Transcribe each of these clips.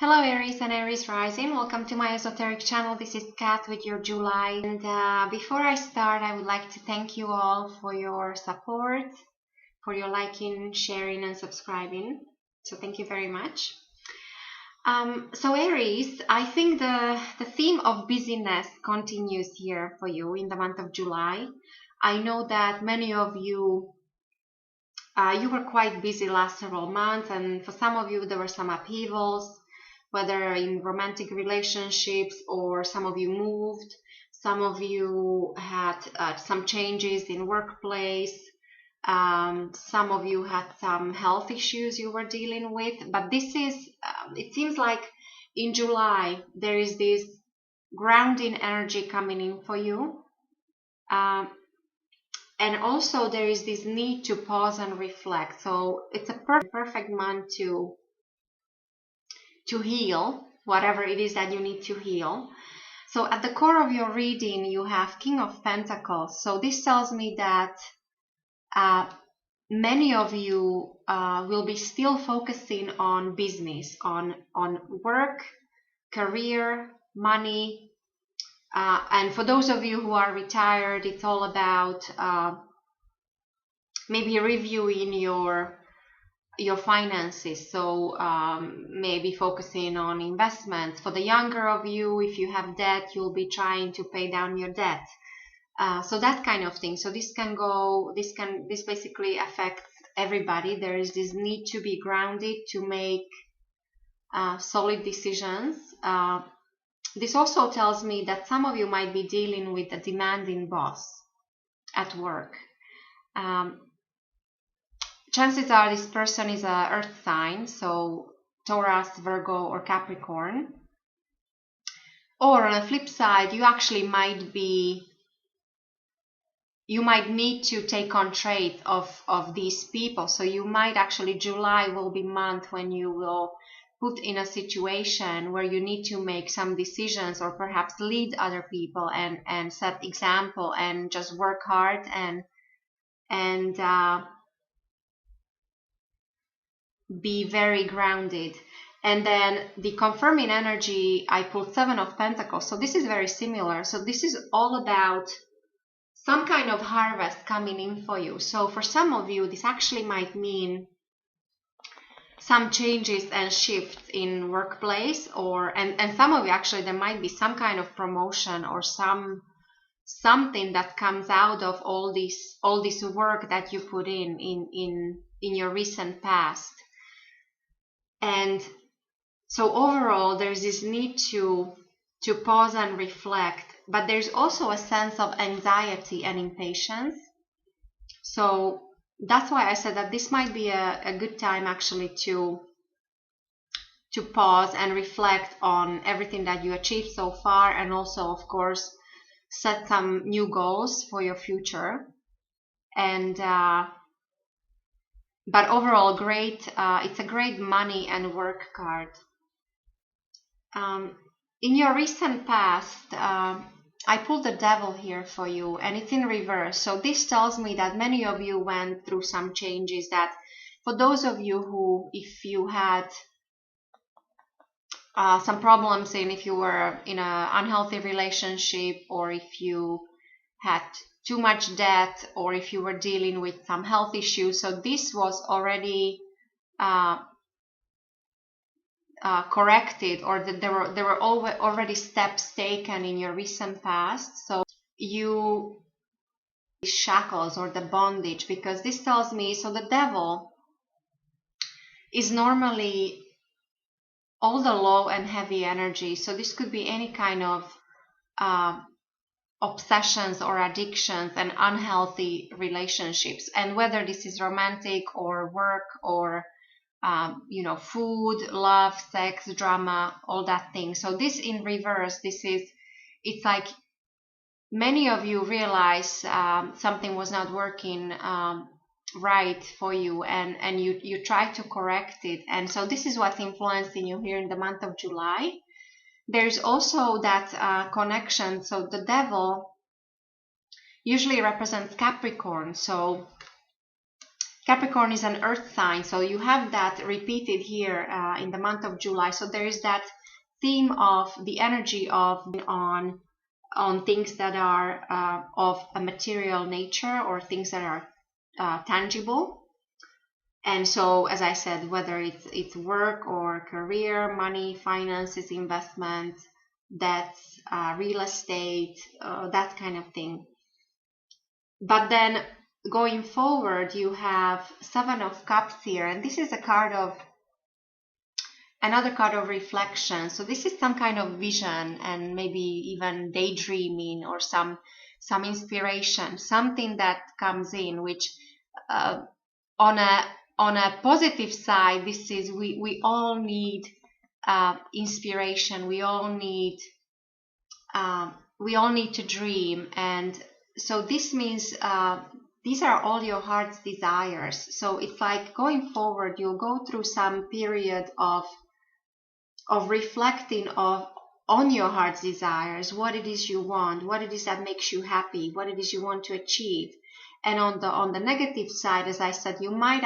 Hello Aries and Aries Rising, welcome to my esoteric channel. This is Kat with your July. And before I start, I would like to thank you all for your support, for your liking, sharing and subscribing. So thank you very much. So Aries, I think the theme of busyness continues here for you in the month of July. I know that many of you you were quite busy last several months, and for some of you there were some upheavals, whether in romantic relationships, or some of you moved, some of you had some changes in workplace, some of you had some health issues you were dealing with. But this is it seems like in July there is this grounding energy coming in for you, and also there is this need to pause and reflect. So it's a perfect month to heal whatever it is that you need to heal. So at the core of your reading, you have King of Pentacles. So this tells me that many of you will be still focusing on business, on work, career, money. And for those of you who are retired, it's all about maybe reviewing your finances. So maybe focusing on investments. For the younger of you, if you have debt, you'll be trying to pay down your debt. So that kind of thing. So this basically affects everybody. There is this need to be grounded, to make solid decisions. This also tells me that some of you might be dealing with a demanding boss at work. Chances are this person is a earth sign, so Taurus, Virgo, or Capricorn. Or on the flip side, you actually might need to take on traits of these people. So you might actually, July will be month when you will put in a situation where you need to make some decisions, or perhaps lead other people and set example and just work hard and be very grounded. And then the confirming energy, I pulled Seven of Pentacles. So this is very similar. So this is all about some kind of harvest coming in for you. So for some of you, this actually might mean some changes and shifts in workplace, and some of you actually there might be some kind of promotion or something that comes out of all this work that you put in your recent past. And so overall there's this need to pause and reflect, but there's also a sense of anxiety and impatience. So that's why I said that this might be a good time actually to pause and reflect on everything that you achieved so far, and also of course set some new goals for your future. And but overall great, it's a great money and work card. In your recent past, I pulled the Devil here for you, and it's in reverse. So this tells me that many of you went through some changes, that for those of you who, if you had some problems if you were in an unhealthy relationship, or if you had too much debt, or if you were dealing with some health issues, so this was already corrected, or that there were already steps taken in your recent past. So you shackles or the bondage, because this tells me, so the Devil is normally all the low and heavy energy. So this could be any kind of obsessions or addictions and unhealthy relationships, and whether this is romantic or work or food, love, sex, drama, all that thing. So this in reverse, it's like many of you realize something was not working right for you, and you try to correct it. And so this is what's influencing you here in the month of July. There's also that connection. So the Devil usually represents Capricorn. So Capricorn is an earth sign, so you have that repeated here in the month of July. So there is that theme of the energy of on things that are of a material nature, or things that are tangible. And so, as I said, whether it's work or career, money, finances, investment, debts, real estate, that kind of thing. But then going forward, you have Seven of Cups here, and this is a card of another card of reflection. So this is some kind of vision, and maybe even daydreaming, or some inspiration, something that comes in, which on a positive side, this is we all need inspiration. We all need to dream. And so this means these are all your heart's desires. So it's like going forward, you'll go through some period of reflecting on your heart's desires, what it is you want, what it is that makes you happy, what it is you want to achieve. And on the negative side, as I said, there might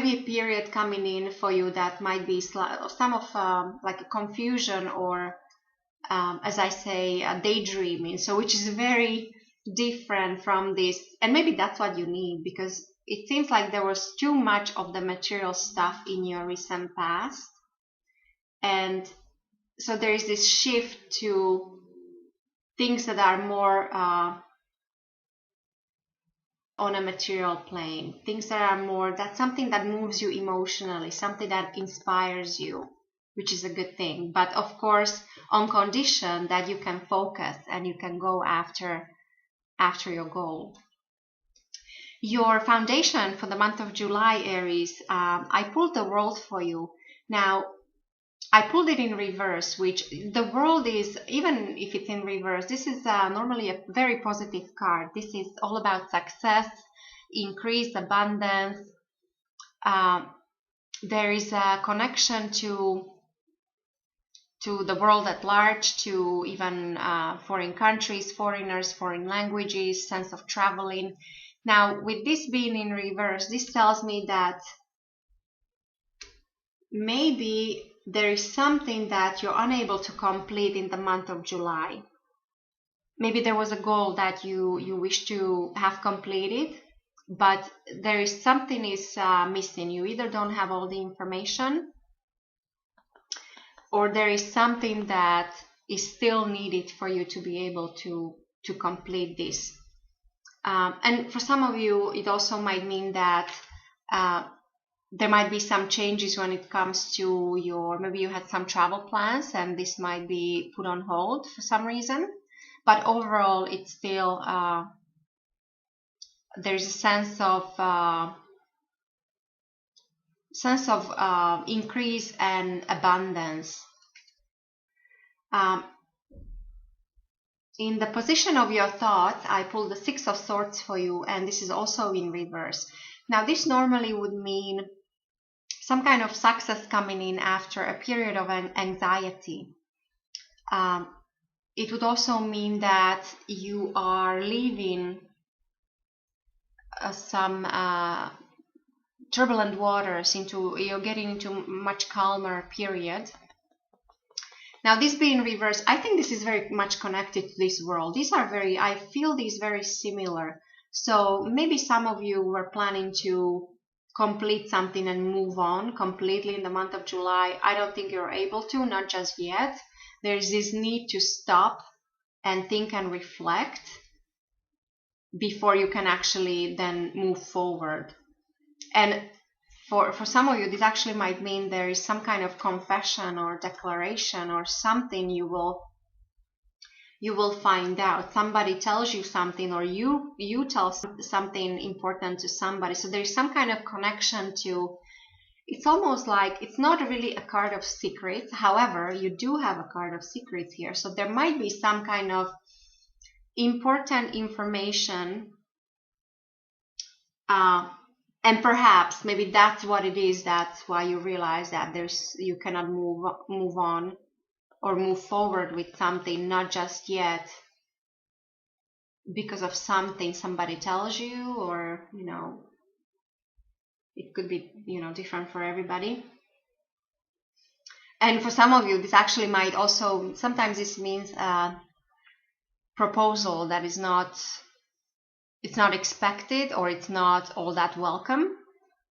be a period coming in for you that might be some of like a confusion, or as I say, daydreaming. So which is very different from this, and maybe that's what you need, because it seems like there was too much of the material stuff in your recent past. And so there is this shift to things that are more on a material plane, things that are more, that's something that moves you emotionally, something that inspires you, which is a good thing. But of course, on condition that you can focus and you can go after your goal. Your foundation for the month of July, Aries, I pulled the World for you. Now, I pulled it in reverse, which the World is, even if it's in reverse, this is normally a very positive card. This is all about success, increased abundance. There is a connection to the world at large, to even foreign countries, foreigners, foreign languages, sense of traveling. Now, with this being in reverse, this tells me that maybe there is something that you're unable to complete in the month of July. Maybe there was a goal that you wish to have completed, but there is something is missing. You either don't have all the information, or there is something that is still needed for you to be able to complete this. And for some of you, it also might mean that there might be some changes when it comes to maybe you had some travel plans and this might be put on hold for some reason. But overall, it's still, there's a sense of increase and abundance. In the position of your thoughts, I pulled the Six of Swords for you, and this is also in reverse. Now, this normally would mean some kind of success coming in after a period of anxiety. It would also mean that you are leaving some turbulent waters, you're getting into much calmer period. Now, this being reversed, I think this is very much connected to this world. I feel these very similar. So maybe some of you were planning to complete something and move on completely in the month of July. I don't think you're able to, not just yet. There's this need to stop and think and reflect before you can actually then move forward. And for some of you, this actually might mean there is some kind of confession or declaration or something you will find out. Somebody tells you something, or you tell something important to somebody. So there's some kind of connection to, it's almost like it's not really a card of secrets. However, you do have a card of secrets here. So there might be some kind of important information, and perhaps maybe that's what it is. That's why you realize that you cannot move on or move forward with something, not just yet. because of something somebody tells you, or it could be different for everybody. And for some of you, this actually might also, sometimes this means a proposal that is not, it's not expected, or it's not all that welcome.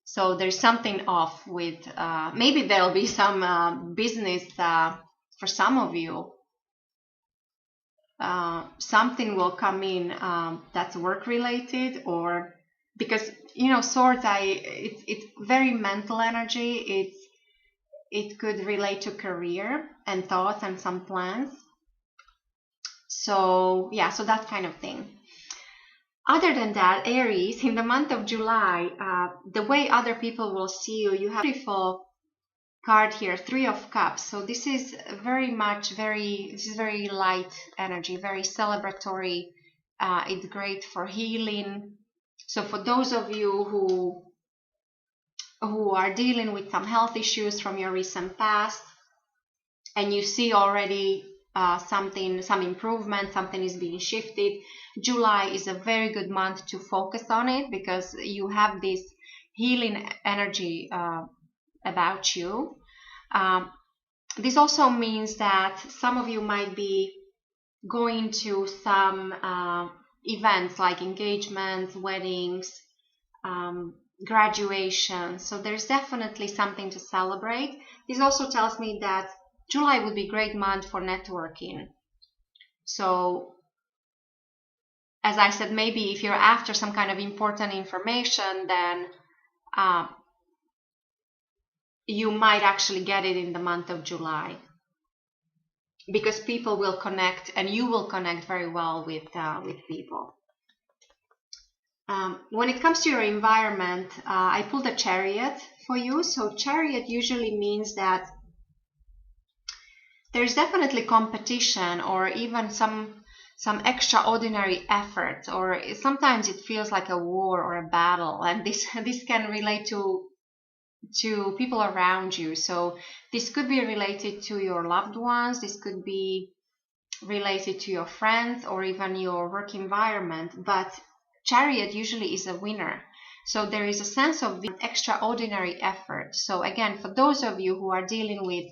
So there's something off with, maybe there'll be some business for some of you. Something will come in that's work related, or because swords, it's very mental energy. It could relate to career and thoughts and some plans. So yeah, so that kind of thing. Other than that, Aries, in the month of July, the way other people will see you, you have a beautiful card here, 3 of Cups. So this is very light energy, very celebratory. It's great for healing. So for those of you who are dealing with some health issues from your recent past, and you see already some improvement, something is being shifted, July is a very good month to focus on it, because you have this healing energy about you. This also means that some of you might be going to some events like engagements, weddings, graduation. So there's definitely something to celebrate. This also tells me that July would be a great month for networking. So as I said, maybe if you're after some kind of important information, then you might actually get it in the month of July, because people will connect, and you will connect very well with people. When it comes to your environment, I pulled a Chariot for you. So Chariot usually means that there's definitely competition, or even some extraordinary effort, or sometimes it feels like a war or a battle, and this can relate to people around you. So this could be related to your loved ones, this could be related to your friends, or even your work environment. But Chariot usually is a winner. So there is a sense of extraordinary effort. So again, for those of you who are dealing with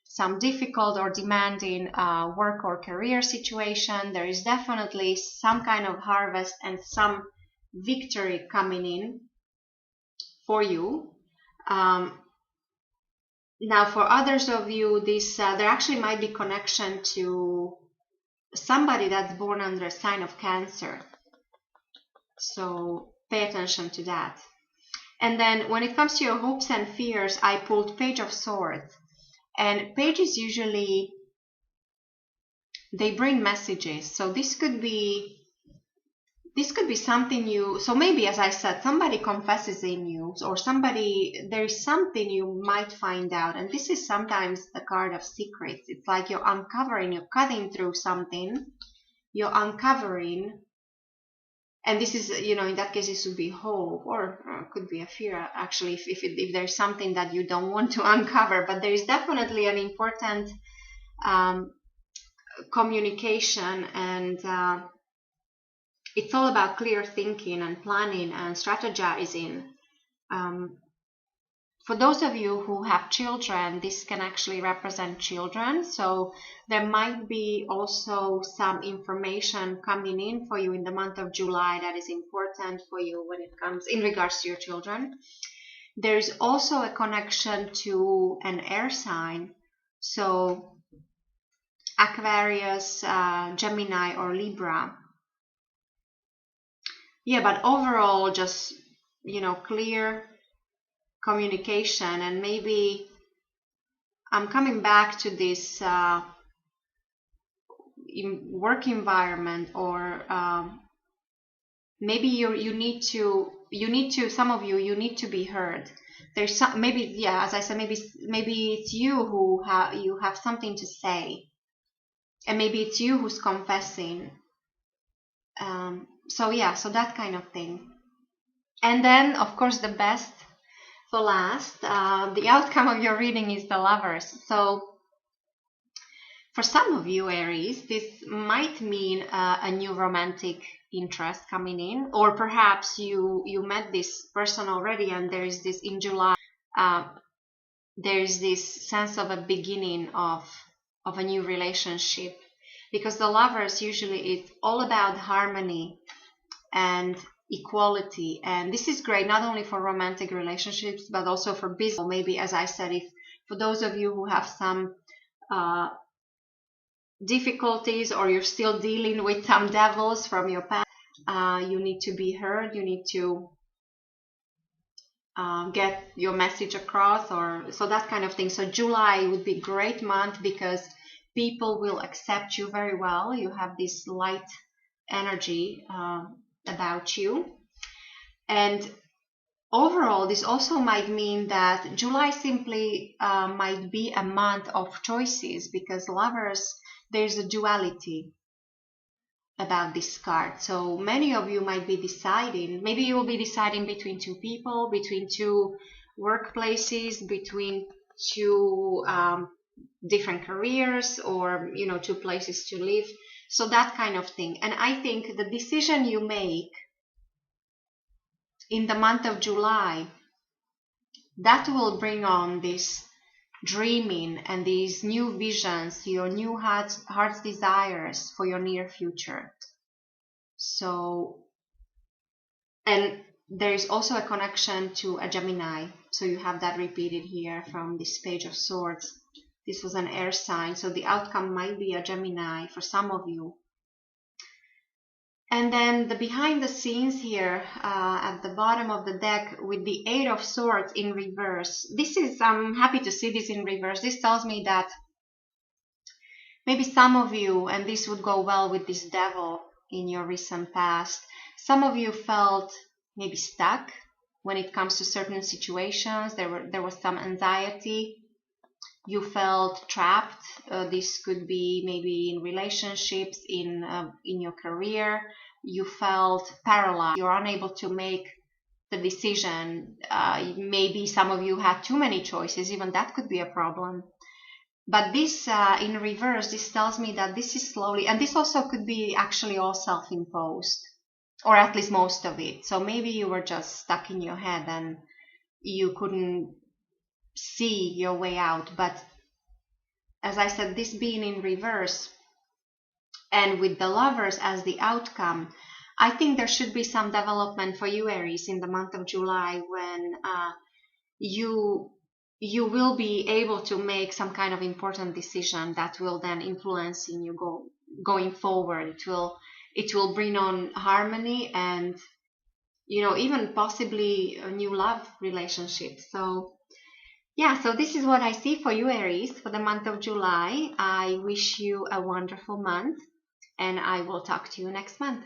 some difficult or demanding work or career situation, there is definitely some kind of harvest and some victory coming in for you. Now, for others of you, this there actually might be connection to somebody that's born under a sign of Cancer. So pay attention to that. And then when it comes to your hopes and fears, I pulled Page of Swords. And pages usually, they bring messages. So this could be something you, so maybe, as I said, somebody confesses in you, or there is something you might find out. And this is sometimes the card of secrets. It's like you're uncovering, you're cutting through something, you're uncovering. And this is, in that case, this would be hope, or could be a fear, actually, if there's something that you don't want to uncover. But there is definitely an important communication, and it's all about clear thinking and planning and strategizing. For those of you who have children, this can actually represent children. So there might be also some information coming in for you in the month of July that is important for you when it comes in regards to your children. There's also a connection to an air sign. So Aquarius, Gemini, or Libra. Yeah, but overall, just, clear communication. And maybe I'm coming back to this work environment, or maybe you need to, some of you need to be heard. There's some, maybe, yeah, as I said, maybe it's you who you have something to say, and maybe it's you who's confessing. So yeah, so that kind of thing. And then, of course, the best for last, the outcome of your reading is the Lovers. So For some of you, Aries, this might mean a new romantic interest coming in, or perhaps you met this person already, and there is this in July. Uh, there is this sense of a beginning of a new relationship, because the lovers usually it's all about harmony and equality, and this is great not only for romantic relationships but also for business. Maybe, as I said, if for those of you who have some uh, difficulties, or you're still dealing with some devils from your past, you need to be heard, you need to get your message across, or so that kind of thing. So July would be a great month because people will accept you very well. You have this light energy about you, and overall this also might mean that July simply might be a month of choices, because lovers, there's a duality about this card. So many of you might be deciding, maybe you will be deciding between two people, between two workplaces, between two different careers, or two places to live. So that kind of thing. And I think the decision you make in the month of July, that will bring on this dreaming and these new visions, your new heart's desires for your near future. So, and there is also a connection to a Gemini. So you have that repeated here from this Page of Swords. This was an air sign, so the outcome might be a Gemini for some of you. And then the behind the scenes here at the bottom of the deck with the Eight of Swords in reverse. This is, I'm happy to see this in reverse. This tells me that maybe some of you, and this would go well with this devil in your recent past, some of you felt maybe stuck when it comes to certain situations. There was some anxiety. You felt trapped. This could be maybe in relationships, in your career. You felt paralyzed. You're unable to make the decision. Maybe some of you had too many choices. Even that could be a problem. But this in reverse, this tells me that this is slowly, and this also could be actually all self-imposed, or at least most of it. So maybe you were just stuck in your head and you couldn't see your way out. But as I said, this being in reverse and with the lovers as the outcome, I think there should be some development for you, Aries, in the month of July, when you will be able to make some kind of important decision that will then influence in you going forward. It will bring on harmony and even possibly a new love relationship. So yeah, so this is what I see for you, Aries, for the month of July. I wish you a wonderful month, and I will talk to you next month.